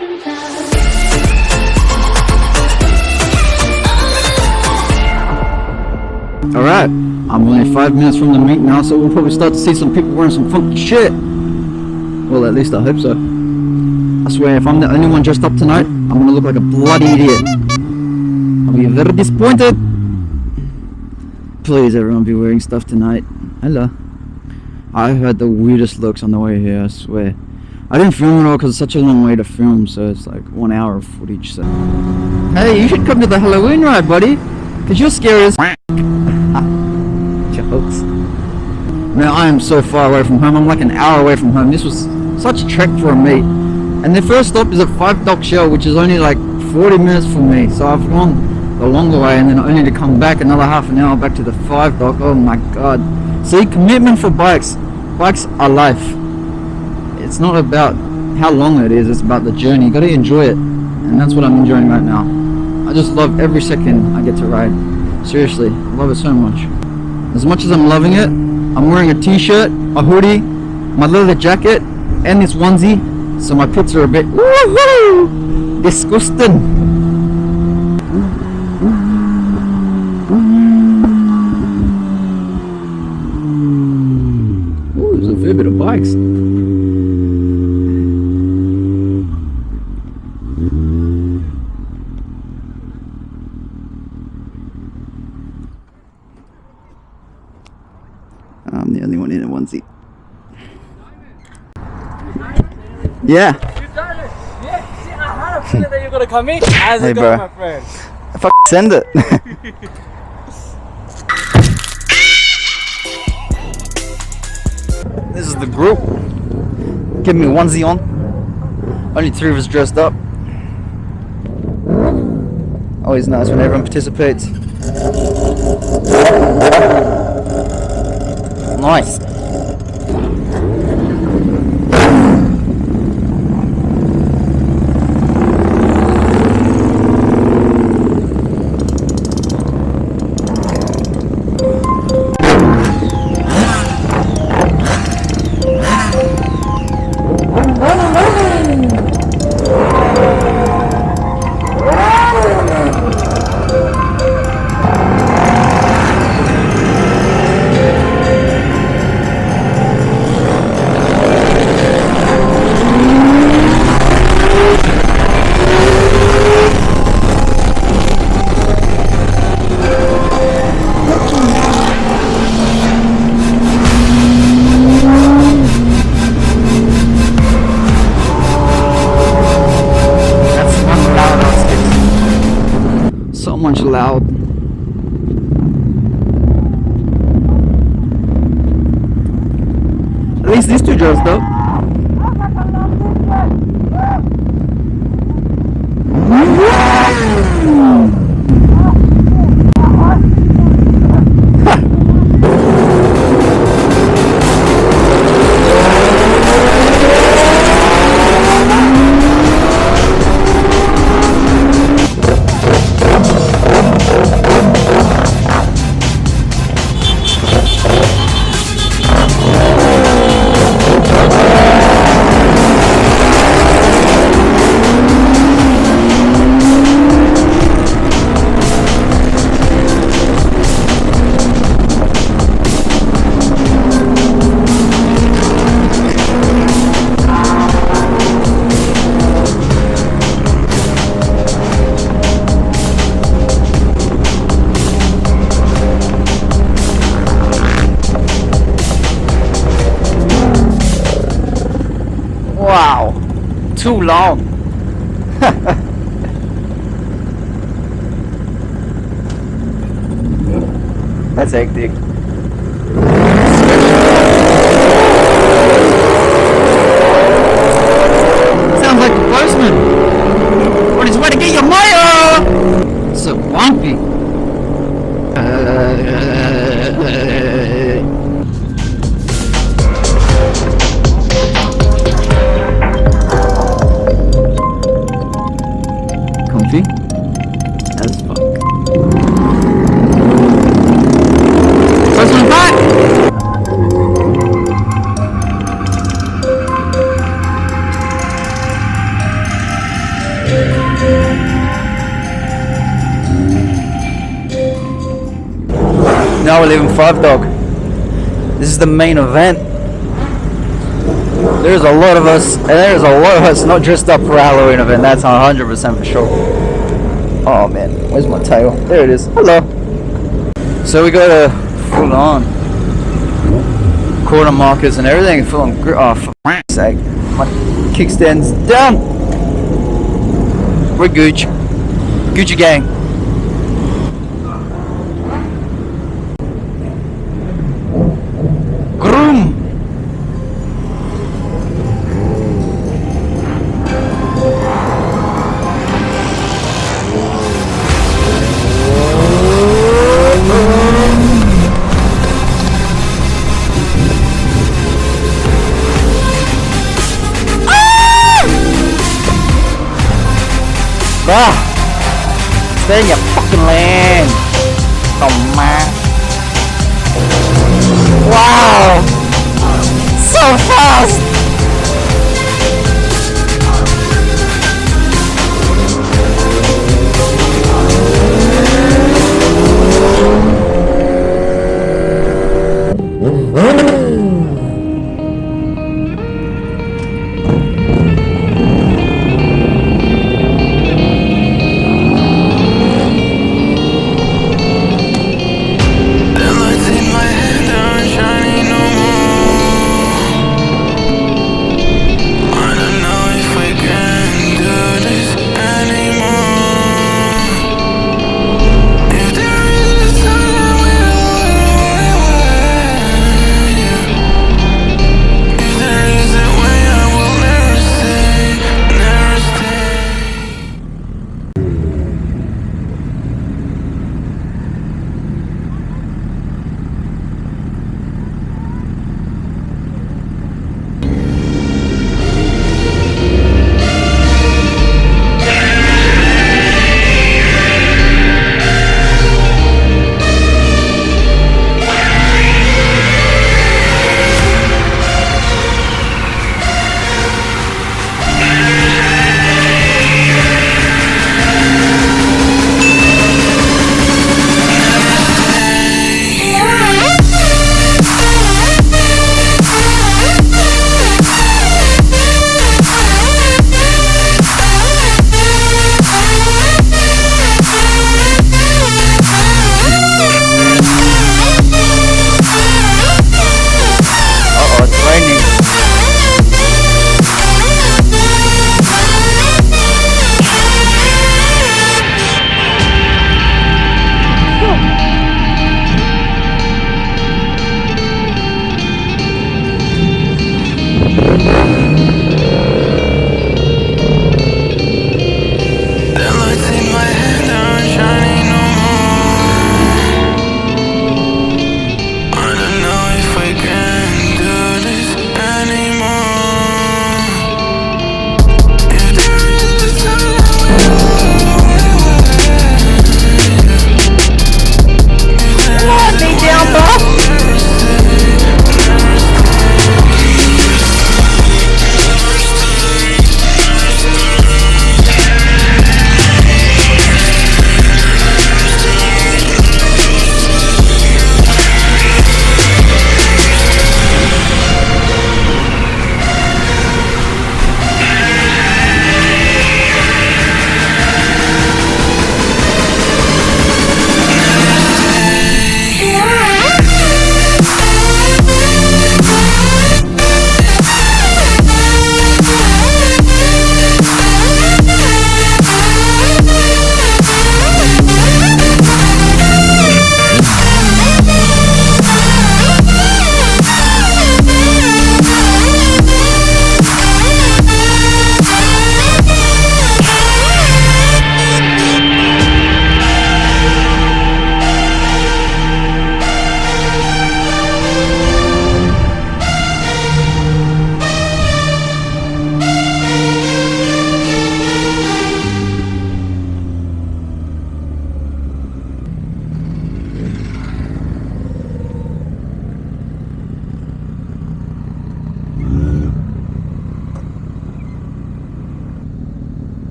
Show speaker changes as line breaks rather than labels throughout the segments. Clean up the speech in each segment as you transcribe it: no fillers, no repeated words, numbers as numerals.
Alright, I'm only 5 minutes from the meet now, so we'll probably start to see some people wearing some funky shit. Well, at least I hope so. I swear, if I'm the only one dressed up tonight, I'm gonna look like a bloody idiot. I'll be very disappointed. Please, everyone be wearing stuff tonight. Hello. I heard the weirdest looks on the way here, I swear. I didn't film it all because it's such a long way to film, so it's like 1 hour of footage, so... Hey, you should come to the Halloween ride, buddy! Cause you're scary as jokes. Man, I am so far away from home. I'm like an hour away from home. This was such a trek for a meet. And the first stop is at Packtalk Shell, which is only like 40 minutes from me. So I've gone the longer way and then only to come back another half an hour back to the Packtalk. Oh my god. See, commitment for bikes. Bikes are life. It's not about how long it is, it's about the journey. You gotta enjoy it. And that's what I'm enjoying right now. I just love every second I get to ride. Seriously, I love it so much. As much as I'm loving it, I'm wearing a t-shirt, a hoodie, my leather jacket, and this onesie, so my pits are a bit woohoo disgusting. Ooh, there's a fair bit of bikes. I'm the only one in a onesie. Yeah.
You've done it. Yeah. See, I had a feeling that you're gonna come in. How's it going, my friend?
Send it. This is the group. Give me a onesie on. Only 3 of us dressed up. Always nice when everyone participates. Nice. So much loud. At least these two dressed up. Wow, too long. That's hectic. Sounds like the postman on his way to get your mail. So bumpy. Comfy as fuck. now we're leaving Five Dog. This is the main event. There's a lot of us, and there's a lot of us not dressed up for a Halloween event. That's 100% for sure. Oh man, where's my tail? There it is. Hello. So we got a full on corner markers and everything. Full on. Oh, for f***'s sake. My kickstand's down. We're Gooch. Gucci gang. Groom. Stay in your fucking lane. Oh man. Wow. So fast.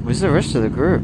Where's the rest of the group?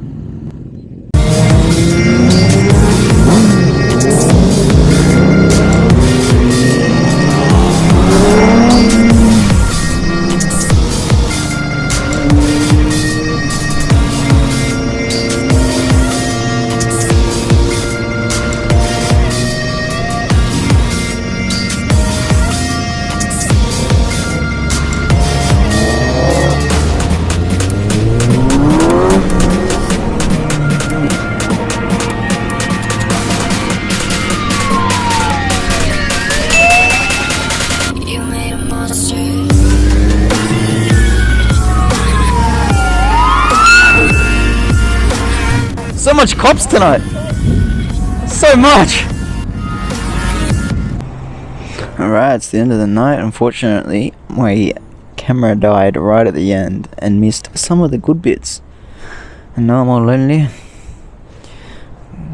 much cops tonight. So much. Alright, it's the end of the night. Unfortunately, my camera died right at the end and missed some of the good bits. And now I'm all lonely,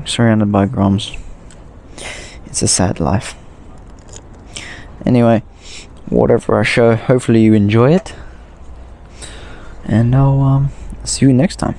surrounded by groms. It's a sad life. Anyway, whatever I show, hopefully you enjoy it. And I'll see you next time.